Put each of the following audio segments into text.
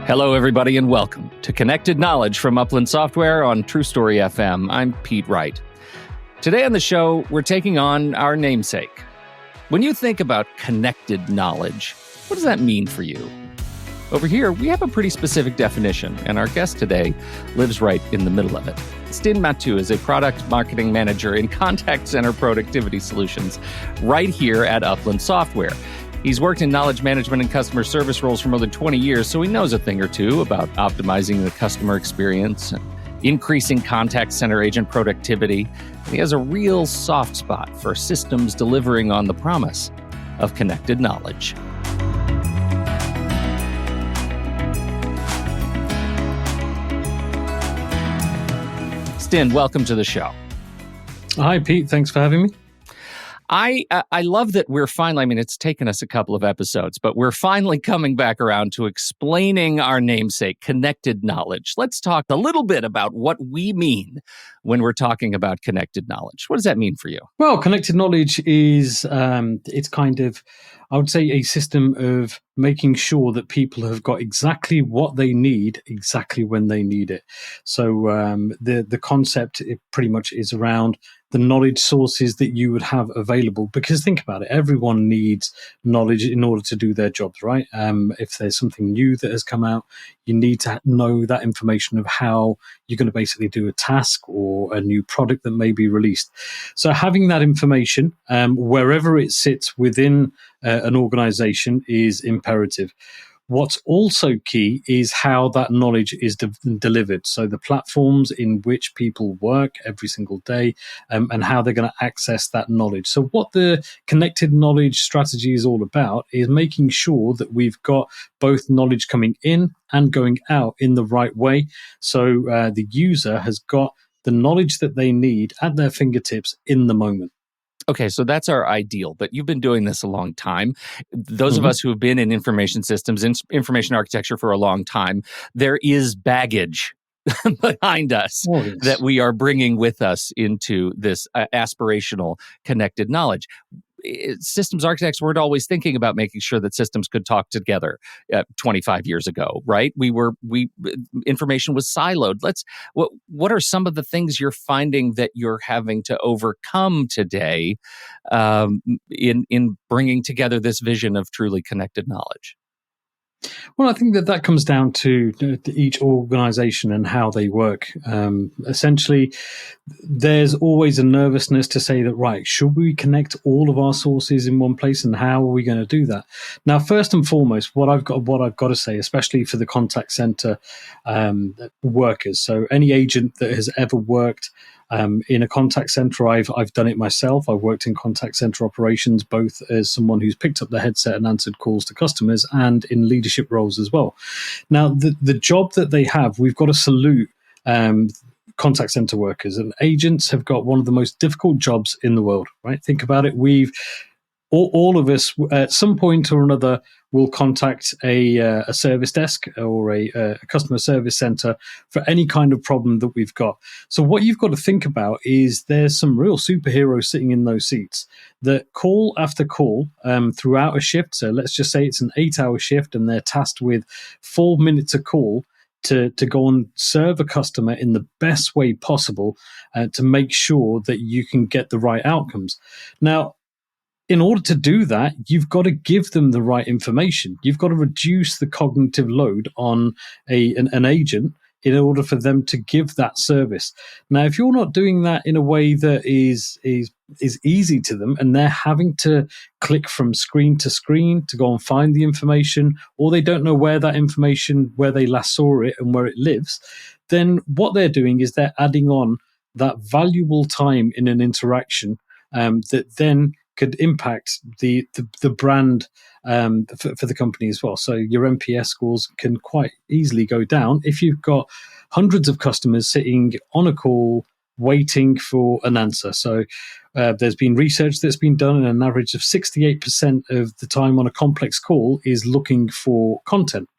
Hello, everybody, and welcome to Connected Knowledge from Upland Software on True Story FM. I'm Pete Wright. Today on the show, we're taking on our namesake. When you think about connected knowledge, what does that mean for you? Over here, we have a pretty specific definition, and our guest today lives right in the middle of it. Stin Mattu is a product marketing manager in contact center productivity solutions right here at Upland Software. He's worked in knowledge management and customer service roles for more than 20 years, so he knows a thing or two about optimizing the customer experience and increasing contact center agent productivity. And he has a real soft spot for systems delivering on the promise of connected knowledge. Stin, welcome to the show. Hi, Pete. Thanks for having me. I love that we're finally, it's taken us a couple of episodes, but we're finally coming back around to explaining our namesake, connected knowledge. Let's talk a little bit about what we mean when we're talking about connected knowledge. What does that mean for you? Well, connected knowledge is, it's kind of, I would say, a system of making sure that people have got exactly what they need, exactly when they need it. So the concept, it pretty much is around the knowledge sources that you would have available. Because think about it, everyone needs knowledge in order to do their jobs, right? If there's something new that has come out, you need to know that information of how you're going to basically do a task or a new product that may be released. So having that information, wherever it sits within an organization, is imperative. What's also key is how that knowledge is delivered. So the platforms in which people work every single day, and how they're going to access that knowledge. So what the connected knowledge strategy is all about is making sure that we've got both knowledge coming in and going out in the right way. So the user has got the knowledge that they need at their fingertips in the moment. Okay, so that's our ideal, but you've been doing this a long time. Those of us who have been in information systems, information architecture for a long time, there is baggage behind us that we are bringing with us into this aspirational connected knowledge. Systems architects weren't always thinking about making sure that systems could talk together 25 years ago, right? Information was siloed. What are some of the things you're finding that you're having to overcome today in bringing together this vision of truly connected knowledge? Well, I think that comes down to each organization and how they work. Essentially, there's always a nervousness to say that, right, should we connect all of our sources in one place, and how are we going to do that? Now, first and foremost, what I've got to say, especially for the contact center workers, so any agent that has ever worked in a contact center, I've done it myself. I've worked in contact center operations, both as someone who's picked up the headset and answered calls to customers, and in leadership roles as well. Now, the job that they have, we've got to salute contact center workers, and agents have got one of the most difficult jobs in the world, right? Think about it. All of us at some point or another will contact a service desk or a customer service center for any kind of problem that we've got. So what you've got to think about is there's some real superheroes sitting in those seats that call after call throughout a shift. So let's just say it's an 8-hour shift and they're tasked with 4 minutes a call to go and serve a customer in the best way possible to make sure that you can get the right outcomes. Now, in order to do that, you've got to give them the right information. You've got to reduce the cognitive load on an agent in order for them to give that service. Now, if you're not doing that in a way that is easy to them, and they're having to click from screen to screen to go and find the information, or they don't know where that information, where they last saw it and where it lives, then what they're doing is they're adding on that valuable time in an interaction that then could impact the brand for the company as well. So your NPS scores can quite easily go down if you've got hundreds of customers sitting on a call waiting for an answer. So there's been research that's been done, and an average of 68% of the time on a complex call is looking for content.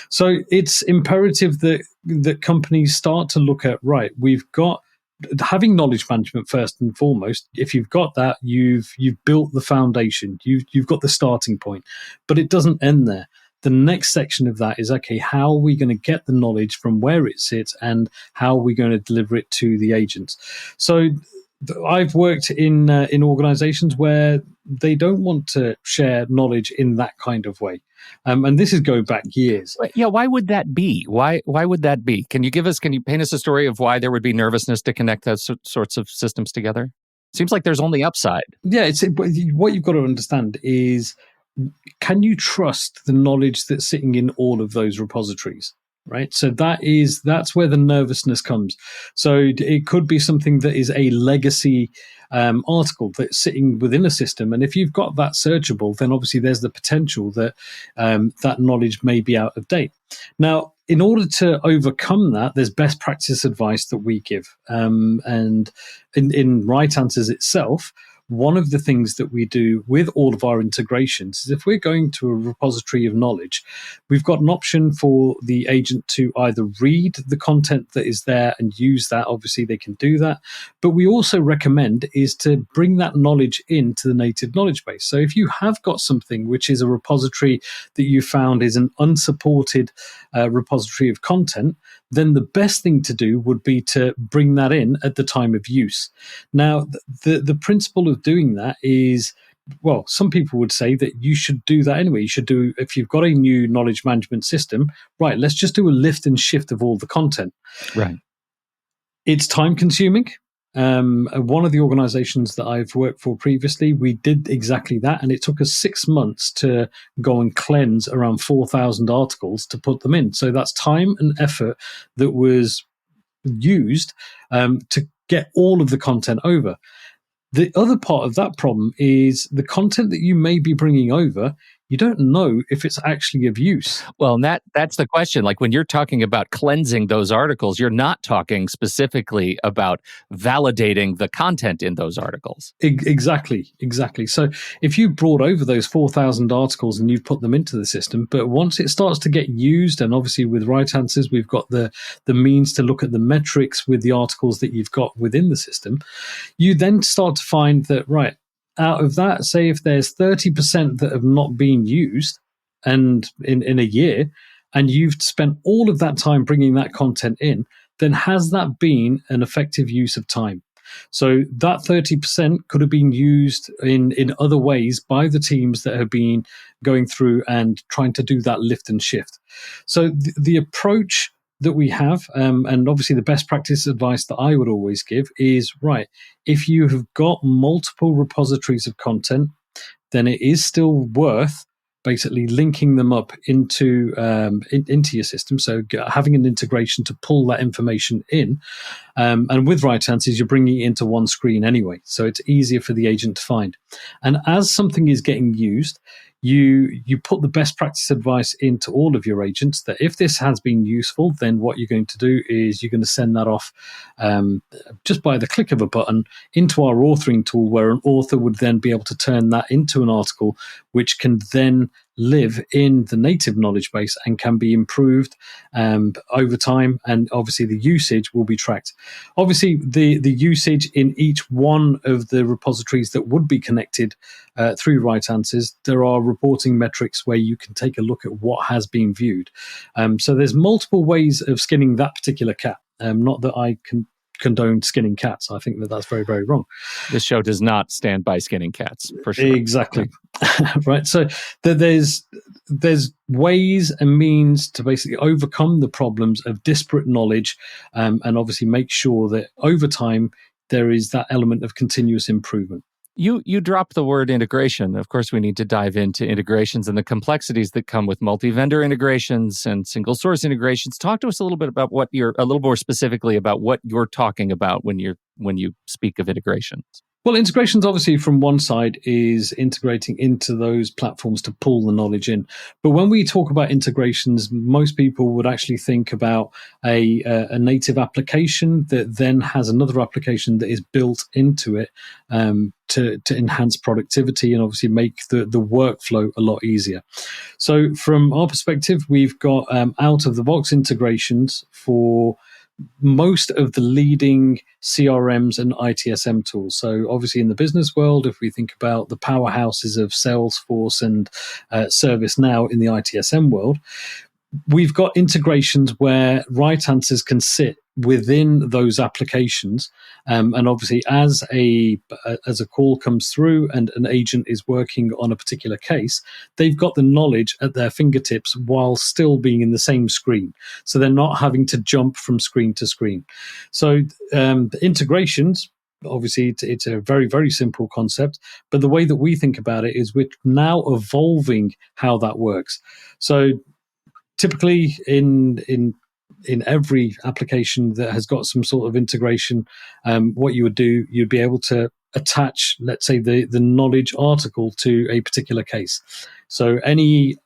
So it's imperative that companies start to look at, right, we've got having knowledge management first and foremost. If you've got that, you've built the foundation, you've got the starting point, but it doesn't end there. the next section of that is, okay, how are we going to get the knowledge from where it sits and how are we going to deliver it to the agents? So I've worked in organizations where they don't want to share knowledge in that kind of way. And this is going back years. Yeah, why would that be? Why would that be? Can you paint us a story of why there would be nervousness to connect those sorts of systems together? Seems like there's only upside. Yeah, what you've got to understand is, can you trust the knowledge that's sitting in all of those repositories? Right. So that's where the nervousness comes. So it could be something that is a legacy article that's sitting within a system. And if you've got that searchable, then obviously there's the potential that that knowledge may be out of date. Now, in order to overcome that, there's best practice advice that we give. And in RightAnswers itself, one of the things that we do with all of our integrations is, if we're going to a repository of knowledge, we've got an option for the agent to either read the content that is there and use that. Obviously, they can do that. But we also recommend is to bring that knowledge into the native knowledge base. So if you have got something which is a repository that you found is an unsupported repository of content, then the best thing to do would be to bring that in at the time of use. Now, the principle of doing that is, well, some people would say that you should do that anyway. You should do, if you've got a new knowledge management system, right, let's just do a lift and shift of all the content. Right. It's time consuming. One of the organizations that I've worked for previously, we did exactly that. And it took us 6 months to go and cleanse around 4,000 articles to put them in. So that's time and effort that was used to get all of the content over. The other part of that problem is the content that you may be bringing over, you don't know if it's actually of use. Well, and that's the question. Like, when you're talking about cleansing those articles, you're not talking specifically about validating the content in those articles. Exactly. So if you brought over those 4,000 articles and you've put them into the system, but once it starts to get used, and obviously with RightAnswers, we've got the means to look at the metrics with the articles that you've got within the system, you then start to find that, right, out of that, say if there's 30% that have not been used and in a year, and you've spent all of that time bringing that content in, then has that been an effective use of time? So that 30% could have been used in other ways by the teams that have been going through and trying to do that lift and shift. So the approach that we have, and obviously the best practice advice that I would always give is, right, if you have got multiple repositories of content, then it is still worth basically linking them up into your system. So having an integration to pull that information in. And with RightAnswers, you're bringing it into one screen anyway. So it's easier for the agent to find. And as something is getting used, you put the best practice advice into all of your agents that if this has been useful, then what you're going to do is you're going to send that off just by the click of a button into our authoring tool, where an author would then be able to turn that into an article, which can then live in the native knowledge base and can be improved over time. And obviously the usage will be tracked. Obviously the usage in each one of the repositories that would be connected through RightAnswers, there are reporting metrics where you can take a look at what has been viewed. So there's multiple ways of skinning that particular cat. Not that I can condone skinning cats. I think that's very, very wrong. This show does not stand by skinning cats, for sure. Exactly. Right. So there's ways and means to basically overcome the problems of disparate knowledge, and obviously make sure that over time there is that element of continuous improvement. You dropped the word integration. Of course, we need to dive into integrations and the complexities that come with multi-vendor integrations and single source integrations. Talk to us a little bit about a little more specifically about what you're talking about when you speak of integrations. Well, integrations, obviously, from one side is integrating into those platforms to pull the knowledge in. But when we talk about integrations, most people would actually think about a native application that then has another application that is built into it to enhance productivity and obviously make the workflow a lot easier. So from our perspective, we've got out-of-the-box integrations for most of the leading CRMs and ITSM tools. So obviously in the business world, if we think about the powerhouses of Salesforce and ServiceNow in the ITSM world, we've got integrations where RightAnswers can sit within those applications, and obviously as a call comes through and an agent is working on a particular case, they've got the knowledge at their fingertips while still being in the same screen, so they're not having to jump from screen to screen. So the integrations, obviously it's a very, very simple concept, but the way that we think about it is we're now evolving how that works. So typically in every application that has got some sort of integration, what you would do, you'd be able to attach, let's say, the knowledge article to a particular case. So any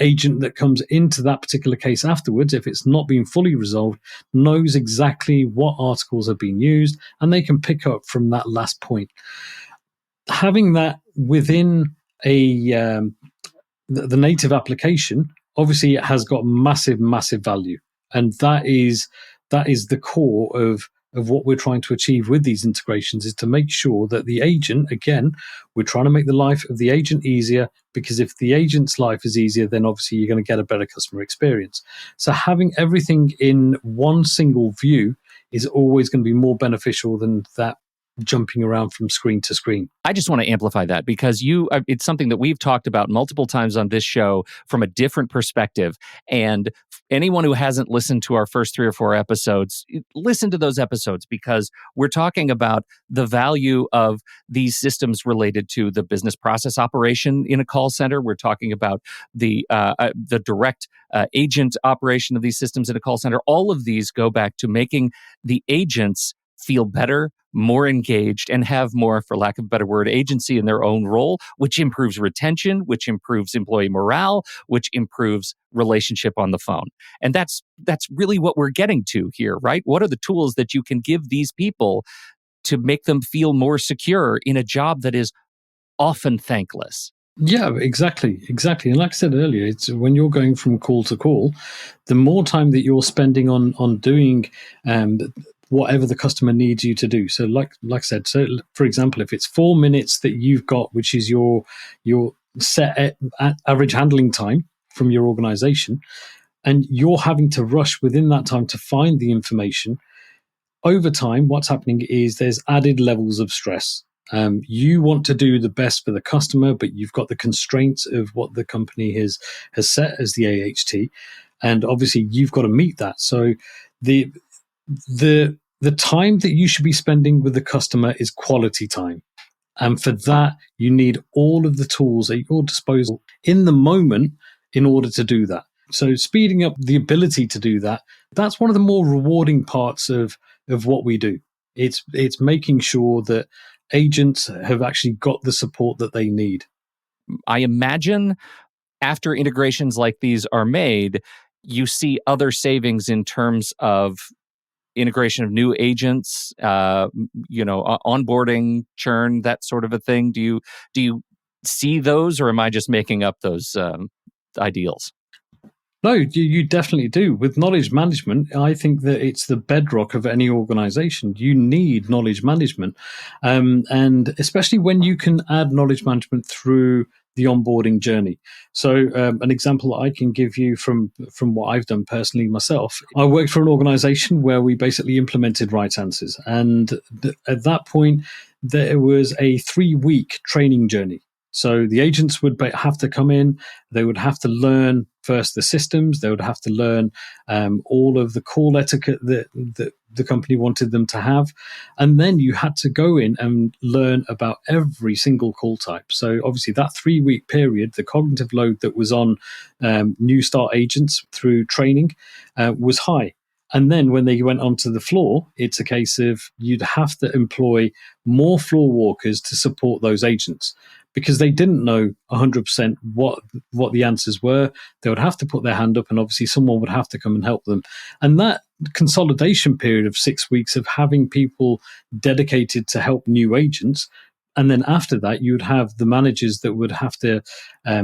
agent that comes into that particular case afterwards, if it's not been fully resolved, knows exactly what articles have been used, and they can pick up from that last point. Having that within the native application, obviously it has got massive value, and that is the core of what we're trying to achieve with these integrations, is to make sure that the agent, again, we're trying to make the life of the agent easier, because if the agent's life is easier, then obviously you're going to get a better customer experience. So having everything in one single view is always going to be more beneficial than that jumping around from screen to screen. I just want to amplify that because it's something that we've talked about multiple times on this show from a different perspective. And anyone who hasn't listened to our first 3 or 4 episodes, listen to those episodes, because we're talking about the value of these systems related to the business process operation in a call center. We're talking about the direct agent operation of these systems in a call center. All of these go back to making the agents feel better, more engaged, and have more, for lack of a better word, agency in their own role, which improves retention, which improves employee morale, which improves relationship on the phone. And that's really what we're getting to here, right? What are the tools that you can give these people to make them feel more secure in a job that is often thankless? Yeah, exactly. And like I said earlier, it's when you're going from call to call, the more time that you're spending on doing whatever the customer needs you to do. So like I said, so for example, if it's 4 minutes that you've got, which is your set average handling time from your organization, and you're having to rush within that time to find the information, over time, what's happening is there's added levels of stress. You want to do the best for the customer, but you've got the constraints of what the company has set as the AHT, and obviously you've got to meet that. So the time that you should be spending with the customer is quality time. And for that, you need all of the tools at your disposal in the moment in order to do that. So speeding up the ability to do that, that's one of the more rewarding parts of what we do. It's making sure that agents have actually got the support that they need. I imagine after integrations like these are made, you see other savings in terms of integration of new agents, onboarding, churn, that sort of a thing. Do you see those, or am I just making up those ideals? No, you definitely do. With knowledge management, I think that it's the bedrock of any organization. You need knowledge management. And especially when you can add knowledge management through the onboarding journey. So an example I can give you from what I've done personally myself, I worked for an organization where we basically implemented RightAnswers. And at that point, there was a 3-week training journey. So the agents would have to come in, they would have to learn first the systems, they would have to learn all of the call etiquette that the company wanted them to have. And then you had to go in and learn about every single call type. So obviously that 3-week period, the cognitive load that was on new start agents through training was high. And then when they went onto the floor, it's a case of you'd have to employ more floor walkers to support those agents, because they didn't know 100% what the answers were. They would have to put their hand up, and obviously someone would have to come and help them. And that consolidation period of 6 weeks of having people dedicated to help new agents And then after that, you would have the managers that would have to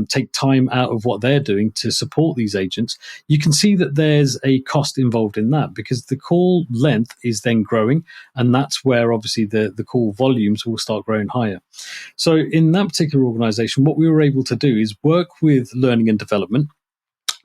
take time out of what they're doing to support these agents. You can see that there's a cost involved in that because the call length is then growing. And that's where obviously the call volumes will start growing higher. So in that particular organization, what we were able to do is work with learning and development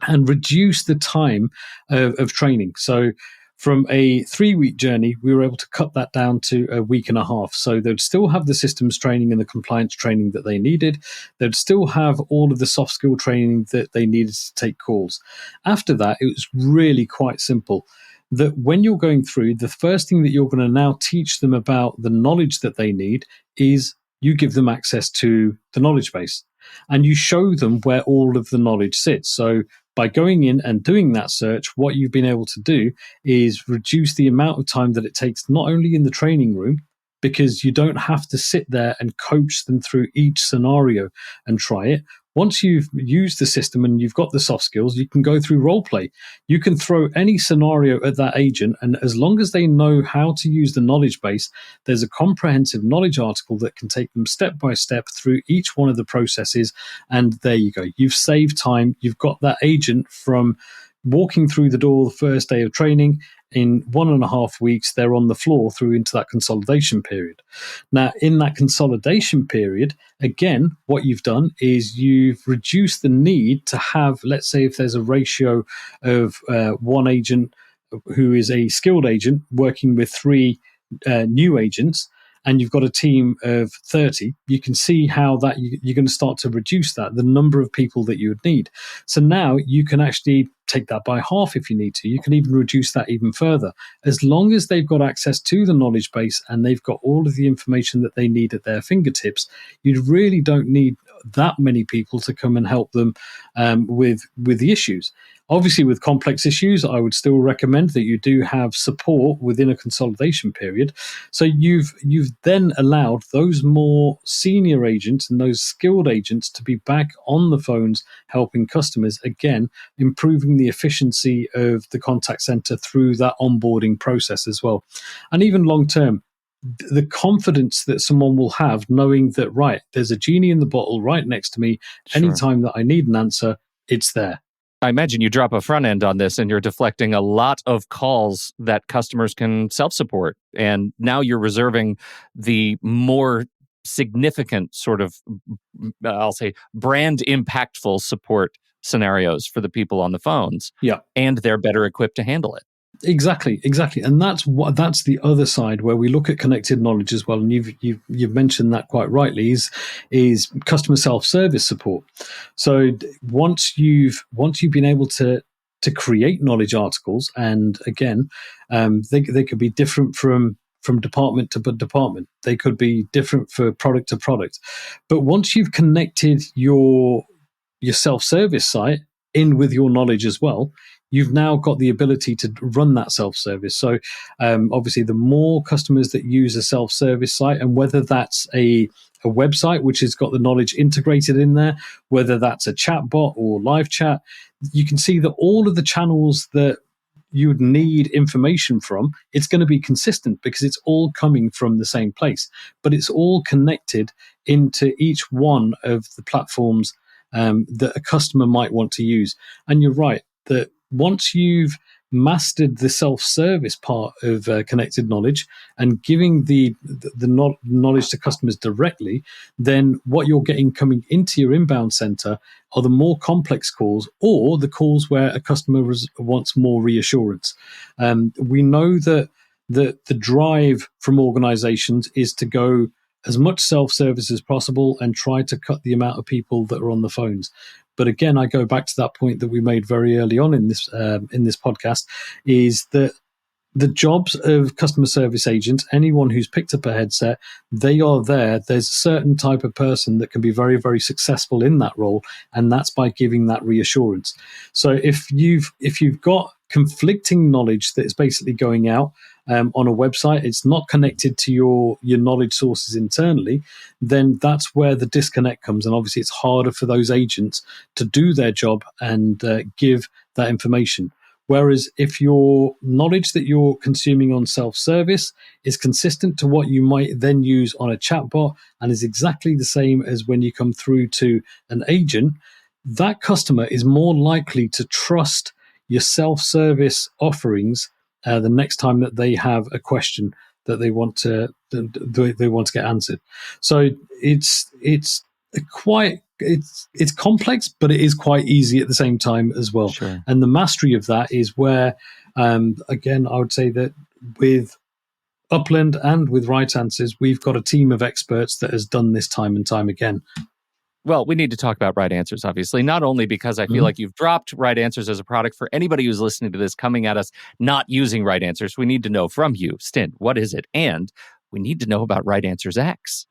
and reduce the time of training. So from a 3-week journey, we were able to cut that down to a week and a half. So they'd still have the systems training and the compliance training that they needed. They'd still have all of the soft skill training that they needed to take calls. After that, it was really quite simple. That when you're going through, the first thing that you're going to now teach them about the knowledge that they need is you give them access to the knowledge base and you show them where all of the knowledge sits. So by going in and doing that search, what you've been able to do is reduce the amount of time that it takes, not only in the training room, because you don't have to sit there and coach them through each scenario and try it. Once you've used the system and you've got the soft skills, you can go through role play. You can throw any scenario at that agent, and as long as they know how to use the knowledge base, there's a comprehensive knowledge article that can take them step by step through each one of the processes, and there you go. You've saved time. You've got that agent from walking through the door the first day of training. In 1.5 weeks, they're on the floor through into that consolidation period. Now, in that consolidation period, again, what you've done is you've reduced the need to have, let's say, if there's a ratio of one agent who is a skilled agent working with 3 new agents, and you've got a team of 30, you can see how that you're going to start to reduce that, the number of people that you would need. So now you can actually take that by half if you need to. You can even reduce that even further. As long as they've got access to the knowledge base and they've got all of the information that they need at their fingertips, you really don't need that many people to come and help them with the issues. Obviously, with complex issues, I would still recommend that you do have support within a consolidation period. So you've then allowed those more senior agents and those skilled agents to be back on the phones helping customers, again, improving the efficiency of the contact center through that onboarding process as well. And even long term, the confidence that someone will have knowing that, right, there's a genie in the bottle right next to me. Sure. Anytime that I need an answer, it's there. I imagine you drop a front end on this and you're deflecting a lot of calls that customers can self-support. And now you're reserving the more significant sort of, I'll say, brand impactful support scenarios for the people on the phones. Yeah. And they're better equipped to handle it. Exactly. And that's the other side where we look at connected knowledge as well. And you've mentioned that quite rightly is customer self-service support. So once you've been able to create knowledge articles, and again, they could be different from department to department. They could be different for product to product. But once you've connected your self-service site in with your knowledge as well, you've now got the ability to run that self-service. So obviously, the more customers that use a self-service site, and whether that's a website which has got the knowledge integrated in there, whether that's a chat bot or live chat, you can see that all of the channels that you would need information from, it's going to be consistent because it's all coming from the same place. But it's all connected into each one of the platforms that a customer might want to use. And you're right, that once you've mastered the self-service part of connected knowledge and giving the knowledge to customers directly, then what you're getting coming into your inbound center are the more complex calls, or the calls where a customer wants more reassurance. We know that the drive from organizations is to go as much self-service as possible and try to cut the amount of people that are on the phones. But again, I go back to that point that we made very early on in this podcast, is that the jobs of customer service agents, anyone who's picked up a headset, they are there. There's a certain type of person that can be very, very successful in that role, and that's by giving that reassurance. So if you've got conflicting knowledge that is basically going out on a website, it's not connected to your knowledge sources internally, then that's where the disconnect comes. And obviously it's harder for those agents to do their job and give that information. Whereas if your knowledge that you're consuming on self-service is consistent to what you might then use on a chatbot and is exactly the same as when you come through to an agent, that customer is more likely to trust your self-service offerings the next time that they have a question that they want to get answered. So it's complex, but it is quite easy at the same time as well. Sure. And the mastery of that is where, again, I would say that with Upland and with RightAnswers, we've got a team of experts that has done this time and time again. Well, we need to talk about RightAnswers, obviously, not only because I feel like you've dropped RightAnswers as a product for anybody who's listening to this coming at us not using RightAnswers. We need to know from you, Stin, what is it? And we need to know about RightAnswers X.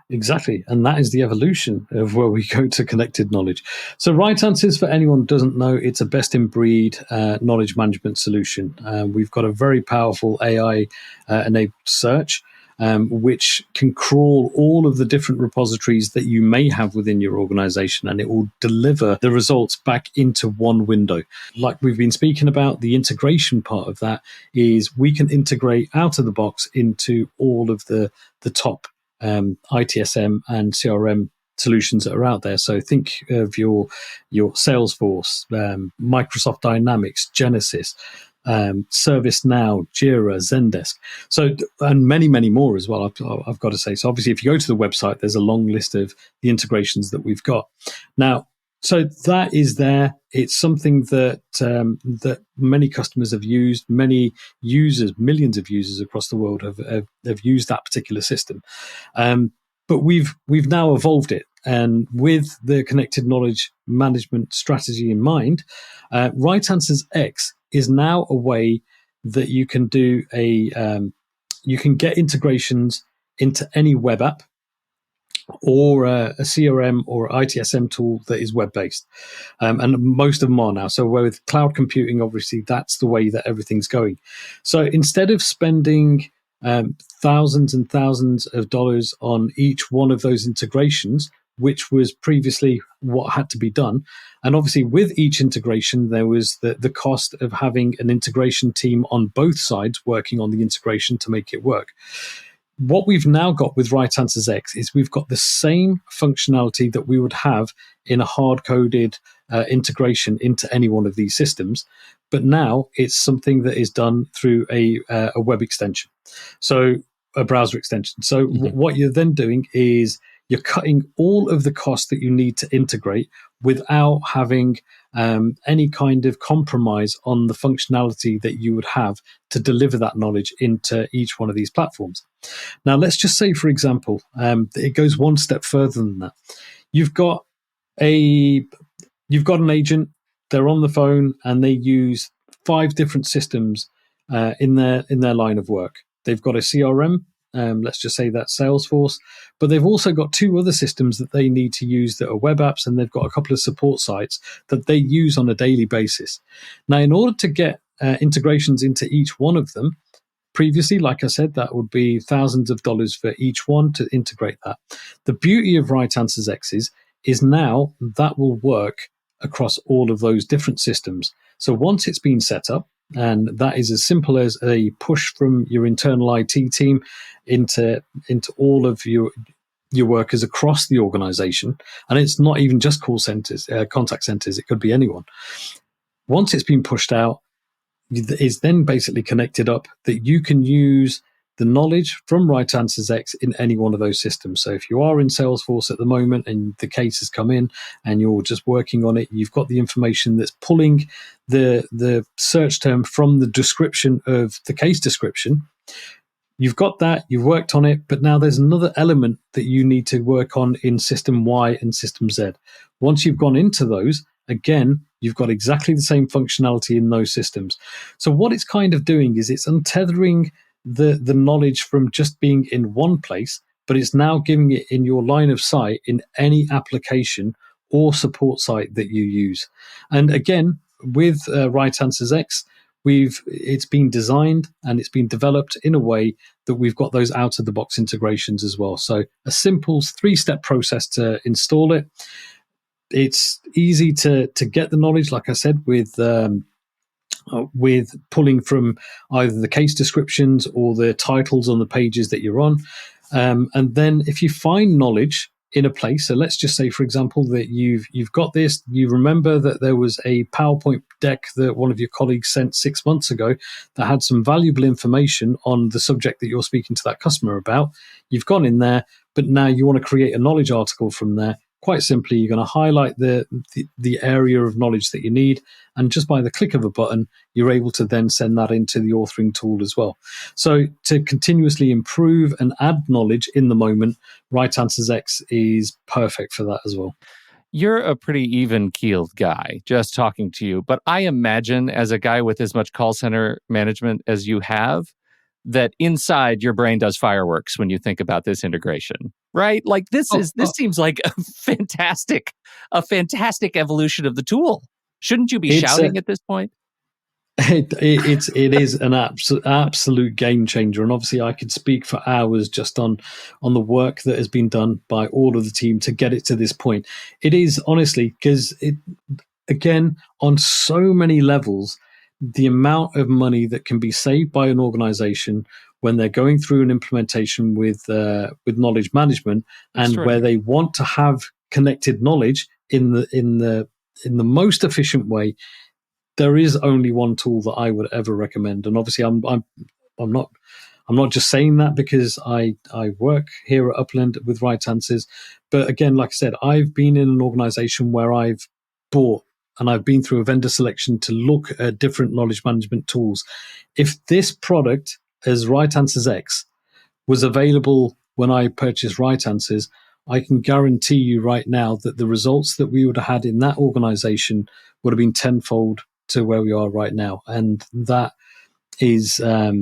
Exactly. And that is the evolution of where we go to connected knowledge. So RightAnswers, for anyone who doesn't know, it's a best-in-breed knowledge management solution. We've got a very powerful AI-enabled search, which can crawl all of the different repositories that you may have within your organization, and it will deliver the results back into one window. Like we've been speaking about, the integration part of that is we can integrate out of the box into all of the top ITSM and CRM solutions that are out there. So think of your Salesforce, Microsoft Dynamics, Genesys, ServiceNow, Jira, Zendesk. So, and many, many more as well, I've got to say. So obviously, if you go to the website, there's a long list of the integrations that we've got. Now, so that is there. It's something that that many customers have used. Many users, millions of users across the world have used that particular system. But we've now evolved it, and with the connected knowledge management strategy in mind, RightAnswers X is now a way that you can do you can get integrations into any web app or a CRM or ITSM tool that is web-based. And most of them are now. So with cloud computing, obviously, that's the way that everything's going. So instead of spending thousands and thousands of dollars on each one of those integrations, which was previously what had to be done, and obviously with each integration, there was the cost of having an integration team on both sides working on the integration to make it work. What we've now got with RightAnswers X is we've got the same functionality that we would have in a hard-coded integration into any one of these systems, but now it's something that is done through a web extension, so a browser extension. So what you're then doing is you're cutting all of the costs that you need to integrate without having any kind of compromise on the functionality that you would have to deliver that knowledge into each one of these platforms. Now, let's just say, for example, it goes one step further than that. You've got an agent, they're on the phone, and they use 5 different systems in their line of work. They've got a CRM, let's just say that's Salesforce, but they've also got 2 other systems that they need to use that are web apps, and they've got a couple of support sites that they use on a daily basis. Now, in order to get integrations into each one of them, previously, like I said, that would be thousands of dollars for each one to integrate that. The beauty of RightAnswers X is now that will work across all of those different systems. So once it's been set up, and that is as simple as a push from your internal IT team into all of your workers across the organization. And it's not even just call centers, contact centers, it could be anyone. Once it's been pushed out, it's then basically connected up that you can use the knowledge from RightAnswers X in any one of those systems. So if you are in Salesforce at the moment and the case has come in and you're just working on it, you've got the information that's pulling the search term from the description of the case description. You've got that, you've worked on it, but now there's another element that you need to work on in System Y and System Z. Once you've gone into those, again, you've got exactly the same functionality in those systems. So what it's kind of doing is it's untethering the knowledge from just being in one place, but it's now giving it in your line of sight in any application or support site that you use. And again, with RightAnswers X, it's been designed and it's been developed in a way that we've got those out-of-the-box integrations as well. So a simple 3-step process to install it. It's easy to get the knowledge, like I said, with with pulling from either the case descriptions or the titles on the pages that you're on. And then if you find knowledge in a place, so let's just say, for example, that you've got this, you remember that there was a PowerPoint deck that one of your colleagues sent 6 months ago that had some valuable information on the subject that you're speaking to that customer about. You've gone in there, but now you want to create a knowledge article from there. Quite simply, you're going to highlight the area of knowledge that you need, and just by the click of a button, you're able to then send that into the authoring tool as well. So to continuously improve and add knowledge in the moment, RightAnswers X is perfect for that as well. You're a pretty even-keeled guy, just talking to you. But I imagine, as a guy with as much call center management as you have, that inside your brain does fireworks when you think about this integration, right? Like this seems like a fantastic evolution of the tool. Shouldn't you be shouting at this point? It is an absolute game changer, and obviously I could speak for hours just on the work that has been done by all of the team to get it to this point. It is honestly, because it, again, on so many levels, the amount of money that can be saved by an organization when they're going through an implementation with knowledge management, and where they want to have connected knowledge in the most efficient way. There is only one tool that I would ever recommend, and obviously I'm not just saying that because I work here at Upland with RightAnswers, but again, like I said, I've been in an organization where I've bought and I've been through a vendor selection to look at different knowledge management tools. If this product as RightAnswers X was available when I purchased RightAnswers, I can guarantee you right now that the results that we would have had in that organization would have been tenfold to where we are right now. And that is, I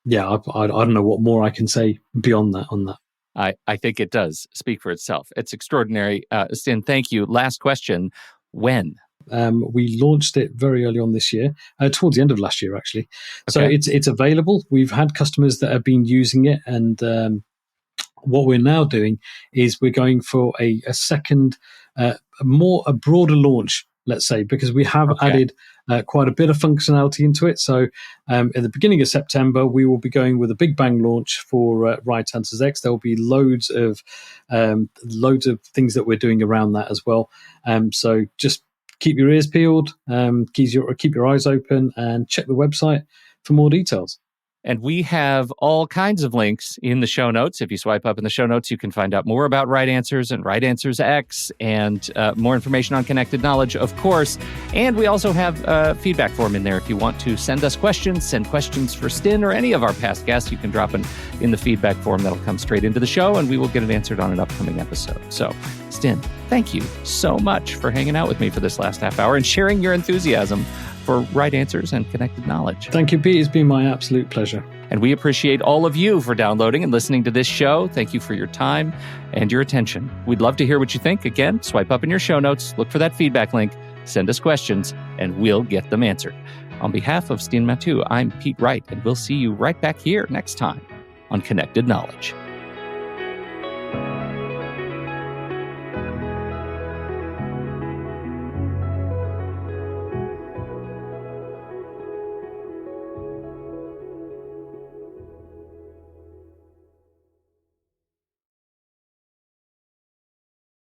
don't know what more I can say beyond that on that. I think it does speak for itself. It's extraordinary. Stin, thank you. Last question. When? We launched it very early on this year, towards the end of last year, actually. Okay. So it's available. We've had customers that have been using it, and what we're now doing is we're going for a second, a broader launch, let's say, because we have added quite a bit of functionality into it. So at the beginning of September, we will be going with a big bang launch for RightAnswers X. There will be loads of things that we're doing around that as well. So just keep your ears peeled, keep your eyes open, and check the website for more details. And we have all kinds of links in the show notes. If you swipe up in the show notes, you can find out more about RightAnswers and RightAnswers X, and more information on Connected Knowledge, of course. And we also have a feedback form in there. If you want to send us questions, send questions for Stin or any of our past guests, you can drop in the feedback form. That'll come straight into the show, and we will get it answered on an upcoming episode. So, Stin, thank you so much for hanging out with me for this last half hour and sharing your enthusiasm for RightAnswers and Connected Knowledge. Thank you, Pete. It's been my absolute pleasure. And we appreciate all of you for downloading and listening to this show. Thank you for your time and your attention. We'd love to hear what you think. Again, swipe up in your show notes, look for that feedback link, send us questions, and we'll get them answered. On behalf of Stin Mattu, I'm Pete Wright, and we'll see you right back here next time on Connected Knowledge.